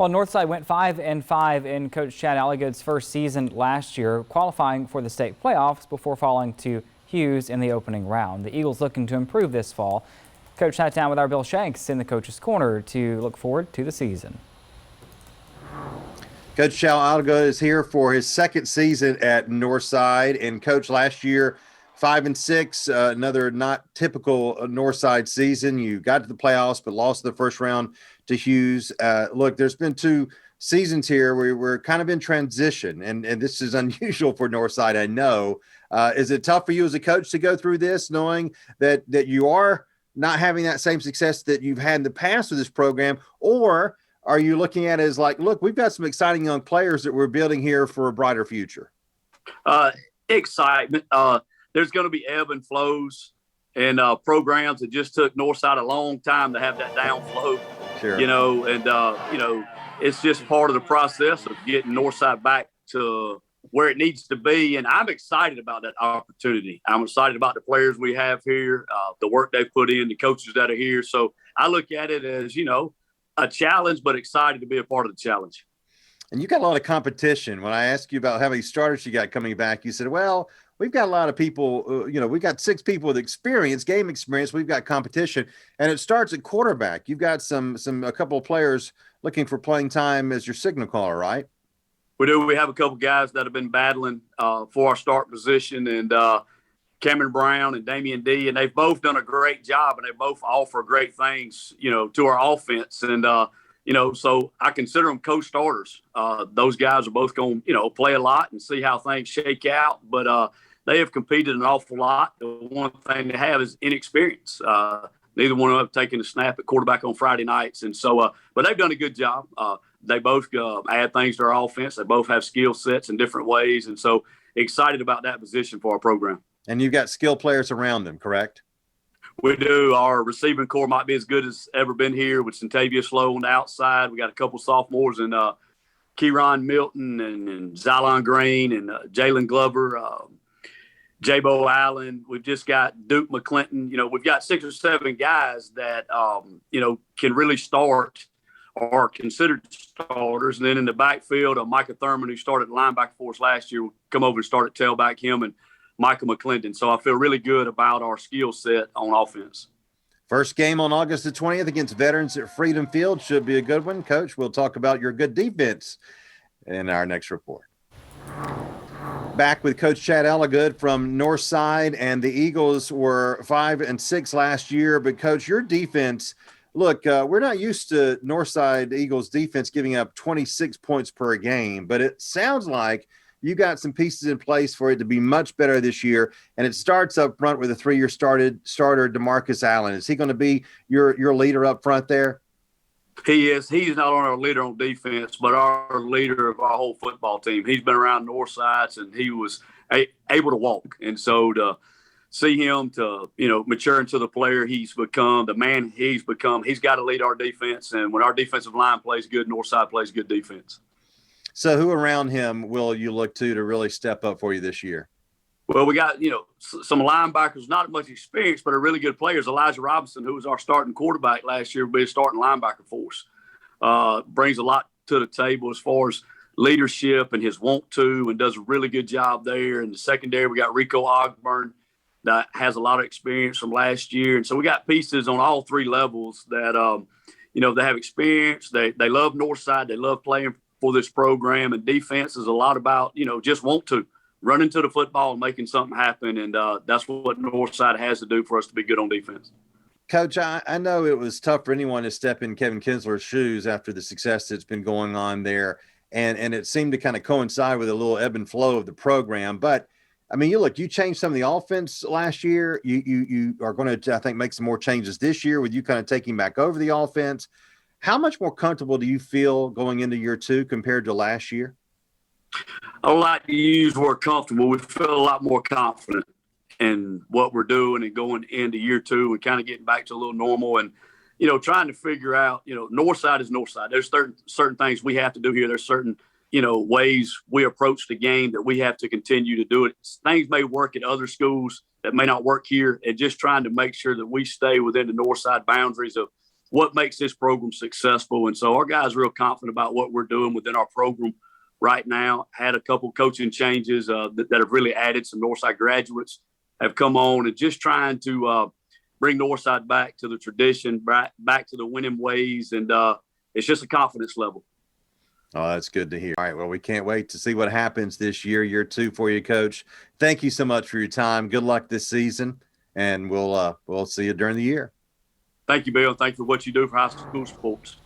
Well, Northside went 5-5 in Coach Chad Alligood's first season last year, qualifying for the state playoffs before falling to Hughes in the opening round. The Eagles looking to improve this fall. Coach sat down with our Bill Shanks in the Coach's Corner to look forward to the season. Coach Chad Alligood is here for his second season at Northside, and Coach, last year 5-6, another not typical Northside season. You got to the playoffs but lost the first round to Hughes. Look, there's been two seasons here where we're kind of in transition, and this is unusual for Northside, I know. Is it tough for you as a coach to go through this, knowing that you are not having that same success that you've had in the past with this program, or are you looking at it as like, look, we've got some exciting young players that we're building here for a brighter future? Excitement. There's going to be ebb and flows and programs. It just took Northside a long time to have that downflow. Sure. It's just part of the process of getting Northside back to where it needs to be. And I'm excited about that opportunity. I'm excited about the players we have here, the work they've put in, the coaches that are here. So I look at it as, a challenge, but excited to be a part of the challenge. And you got a lot of competition. When I asked you about how many starters you got coming back, you said, well, we've got a lot of people, we've got 6 people with experience, game experience. We've got competition, and it starts at quarterback. You've got a couple of players looking for playing time as your signal caller, right? We do. We have a couple guys that have been battling for our start position, and Cameron Brown and Damian D, and they've both done a great job, and they both offer great things, to our offense. And, so I consider them co-starters. Those guys are both going to, play a lot and see how things shake out. But they have competed an awful lot. The one thing they have is inexperience. Neither one of them have taken a snap at quarterback on Friday nights. And so, but they've done a good job. They both add things to our offense. They both have skill sets in different ways. And so excited about that position for our program. And you've got skill players around them, correct? We do. Our receiving core might be as good as ever been here with Centavia Slow on the outside. We got a couple sophomores and Kieron Milton and Xylon Green and Jalen Glover, Jabo Allen. We've just got Duke McClinton. We've got 6 or 7 guys that, can really start or are considered starters. And then in the backfield, Micah Thurman, who started linebacker for us last year, will come over and start at tailback, him and Michael McClendon. So I feel really good about our skill set on offense. First game on August the 20th against Veterans at Freedom Field. Should be a good one. Coach, we'll talk about your good defense in our next report. Back with Coach Chad Alligood from Northside, and the Eagles were 5-6 last year. But, Coach, your defense, look, we're not used to Northside Eagles defense giving up 26 points per game, but it sounds like you got some pieces in place for it to be much better this year. And it starts up front with a 3-year starter, DeMarcus Allen. Is he going to be your leader up front there? He is. He's not only our leader on defense, but our leader of our whole football team. He's been around Northside, and he was able to walk. And so to see him to, mature into the player he's become, the man he's become, he's got to lead our defense. And when our defensive line plays good, Northside plays good defense. So who around him will you look to really step up for you this year? Well, we got, some linebackers, not much experience, but are really good players. Elijah Robinson, who was our starting quarterback last year, will be a starting linebacker for us. Brings a lot to the table as far as leadership and his want to, and does a really good job there. In the secondary, we got Rico Ogburn that has a lot of experience from last year. And so we got pieces on all 3 levels that, they have experience. They love Northside. They love playing for this program, and defense is a lot about, just want to run into the football and making something happen. And that's what Northside has to do for us to be good on defense. Coach, I know it was tough for anyone to step in Kevin Kinsler's shoes after the success that's been going on there. And it seemed to kind of coincide with a little ebb and flow of the program. But I mean, you changed some of the offense last year. You are going to, I think, make some more changes this year with you kind of taking back over the offense. How much more comfortable do you feel going into year 2 compared to last year? I don't like to use the word comfortable. We feel a lot more confident in what we're doing and going into year 2 and kind of getting back to a little normal and, trying to figure out, Northside is Northside. There's certain things we have to do here. There's certain, ways we approach the game that we have to continue to do it. Things may work at other schools that may not work here, and just trying to make sure that we stay within the Northside boundaries of what makes this program successful. And so our guys are real confident about what we're doing within our program right now. Had a couple coaching changes that have really added some Northside graduates have come on, and just trying to bring Northside back to the tradition, back to the winning ways. And it's just a confidence level. Oh, that's good to hear. All right. Well, we can't wait to see what happens this year 2 for you, Coach. Thank you so much for your time. Good luck this season, and we'll see you during the year. Thank you, Bill. Thank you for what you do for high school sports.